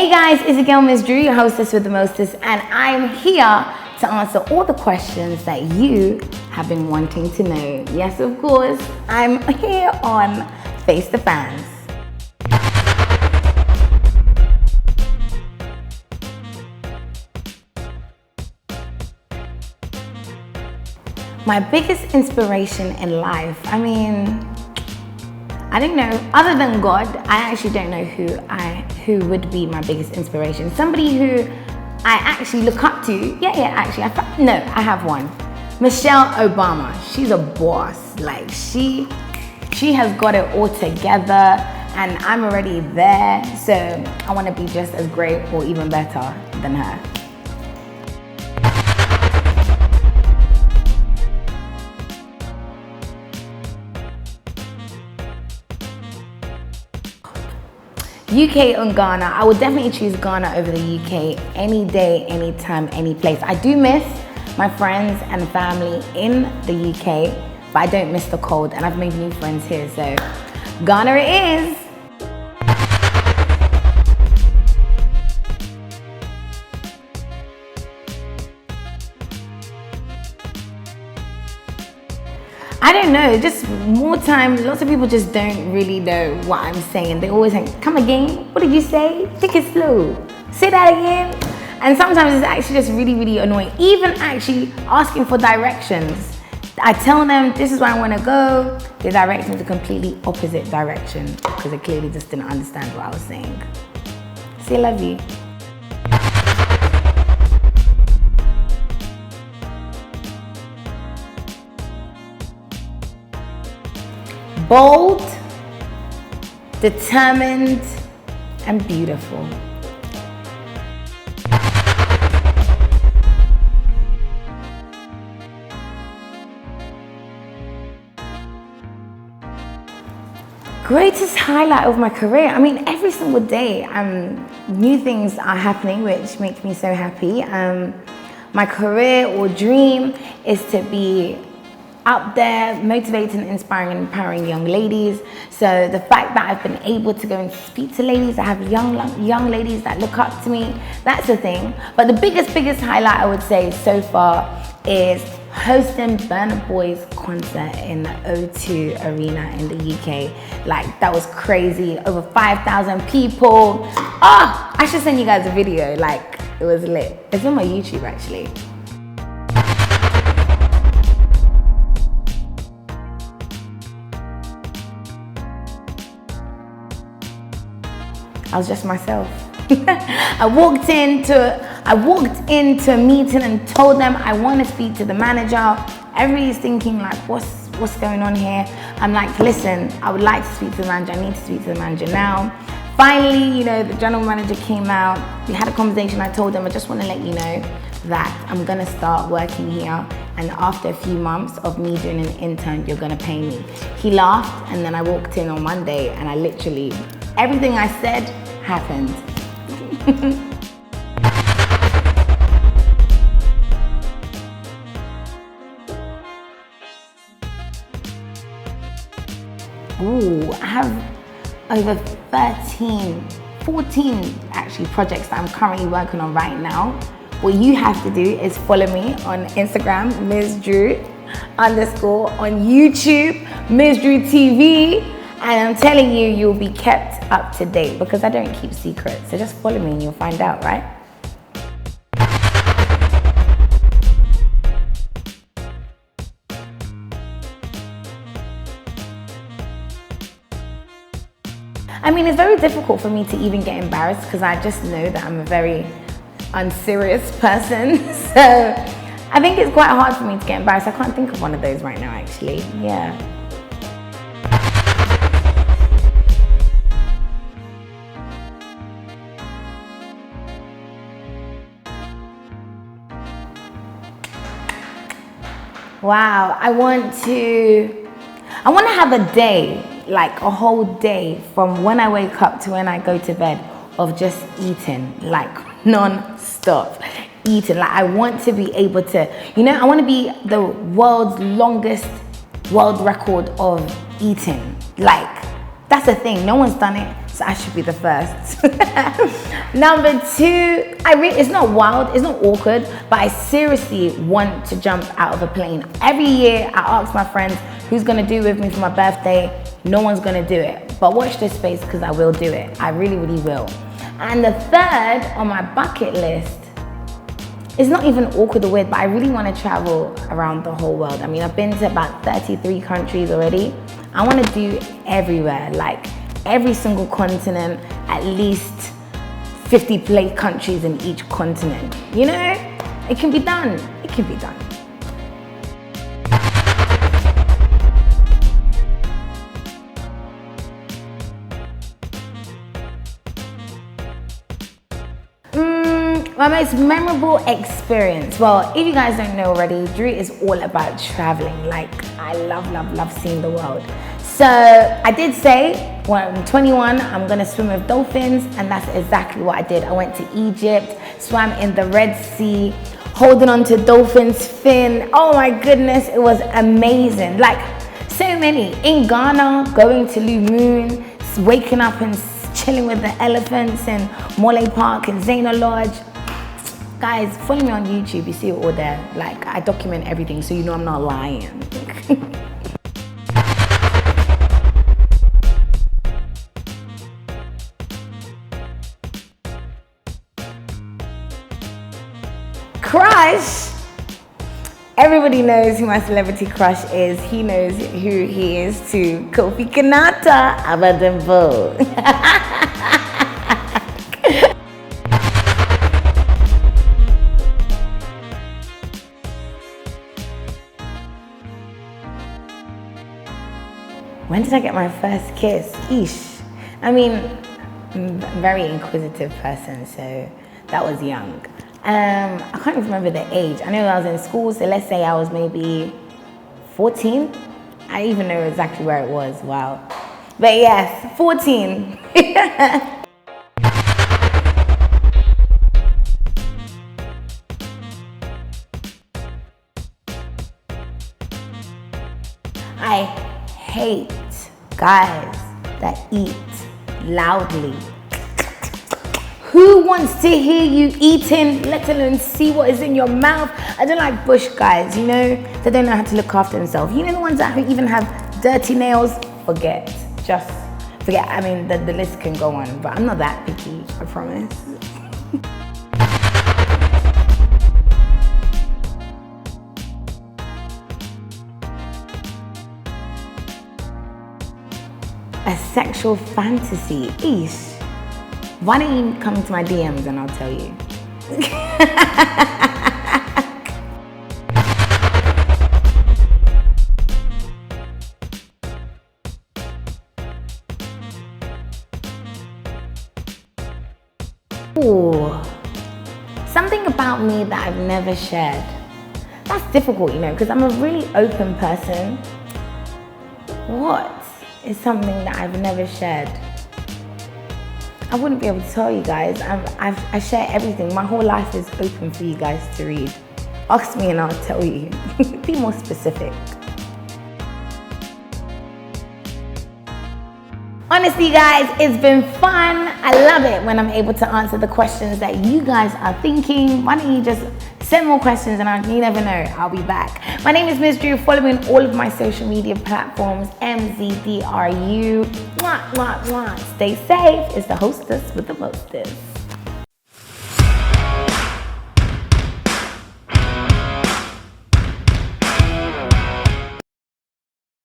Hey guys, it's your girl Miss Drew, your hostess with the mostest, and I'm here to answer all the questions that you have been wanting to know. Yes, of course, I'm here on Face the Fans. My biggest inspiration in life, I don't know, other than God, I actually don't know who would be my biggest inspiration. Somebody who I actually look up to, I have one. Michelle Obama. She's a boss. Like she has got it all together and I'm already there. So I want to be just as great or even better than her. UK and Ghana. I would definitely choose Ghana over the UK any day, anytime, any place. I do miss my friends and family in the UK, but I don't miss the cold and I've made new friends here, so Ghana it is. I don't know, just more time, lots of people just don't really know what I'm saying. They always think, come again, what did you say? Take it slow, say that again. And sometimes it's actually just really, really annoying. Even actually asking for directions. I tell them, this is where I want to go. They direct me to completely opposite direction because they clearly just didn't understand what I was saying. Say love you. Bold, determined, and beautiful. Greatest highlight of my career. Every single day, new things are happening, which make me so happy. My career or dream is to be up there, motivating, inspiring, and empowering young ladies. So the fact that I've been able to go and speak to ladies, I have young ladies that look up to me, that's the thing. But the biggest highlight I would say so far is hosting Burna Boy's concert in the O2 Arena in the UK. Like, that was crazy, over 5,000 people. I should send you guys a video, like, it was lit. It's on my YouTube actually. I was just myself. I walked into a meeting and told them I want to speak to the manager. Everybody's thinking like, what's going on here? I'm like, listen, I would like to speak to the manager. I need to speak to the manager now. Finally, the general manager came out. We had a conversation. I told him, I just want to let you know that I'm gonna start working here, and after a few months of me doing an intern, you're gonna pay me. He laughed, and then I walked in on Monday, and I literally, everything I said happened. Ooh, I have over 14 actually projects that I'm currently working on right now. What you have to do is follow me on Instagram, Ms. Drew _ on YouTube, Ms. Drew TV. And I'm telling you, you'll be kept up to date because I don't keep secrets. So just follow me and you'll find out, right? It's very difficult for me to even get embarrassed because I just know that I'm a very unserious person. So I think it's quite hard for me to get embarrassed. I can't think of one of those right now, actually. Yeah. Wow, I want to have a day, like a whole day from when I wake up to when I go to bed of just eating, like non-stop eating. Like, I want to be able to, I want to be the world's longest world record of eating. Like, that's the thing, no one's done it. So I should be the first. Number two, it's not wild, it's not awkward, but I seriously want to jump out of a plane. Every year I ask my friends who's gonna do it with me for my birthday. No one's gonna do it, but watch this space because I will do it. I really, really will. And the third on my bucket list, it's not even awkward or weird, but I really want to travel around the whole world. I mean, I've been to about 33 countries already. I want to do everywhere, like every single continent, at least 50 countries in each continent. You know, it can be done. It can be done. My most memorable experience. Well, if you guys don't know already, Drew is all about traveling. Like, I love seeing the world. So I did say when I'm 21, I'm gonna swim with dolphins, and that's exactly what I did. I went to Egypt, swam in the Red Sea, holding on to dolphins' fin. Oh my goodness, it was amazing. Like, so many. In Ghana, going to Blue Moon, waking up and chilling with the elephants in Mole Park and Zena Lodge. Guys, follow me on YouTube, you see it all there. Like, I document everything, so you know I'm not lying. Crush! Everybody knows who my celebrity crush is. He knows who he is too. Kofi Kinata Abadembo. When did I get my first kiss? Eesh. I mean, I'm a very inquisitive person, so that was young. I can't even remember the age. I know I was in school, so let's say I was maybe 14. I even know exactly where it was, wow. But yes, 14. I hate guys that eat loudly. Who wants to hear you eating, let alone see what is in your mouth? I don't like bush guys, you know? They don't know how to look after themselves. You know the ones that even have dirty nails? Forget. Just forget. I mean, the list can go on, but I'm not that picky, I promise. A sexual fantasy. Eesh. Why don't you come into my DMs and I'll tell you? Ooh. Something about me that I've never shared. That's difficult, you know, because I'm a really open person. What is something that I've never shared? I wouldn't be able to tell you guys. I share everything. My whole life is open for you guys to read. Ask me and I'll tell you. Be more specific. Honestly, guys, it's been fun. I love it when I'm able to answer the questions that you guys are thinking. Why don't you just send more questions and you never know, I'll be back. My name is Ms. Drew. Follow me on all of my social media platforms, MZDRU. Mwah, mwah, mwah. Stay safe. It's the hostess with the mostest.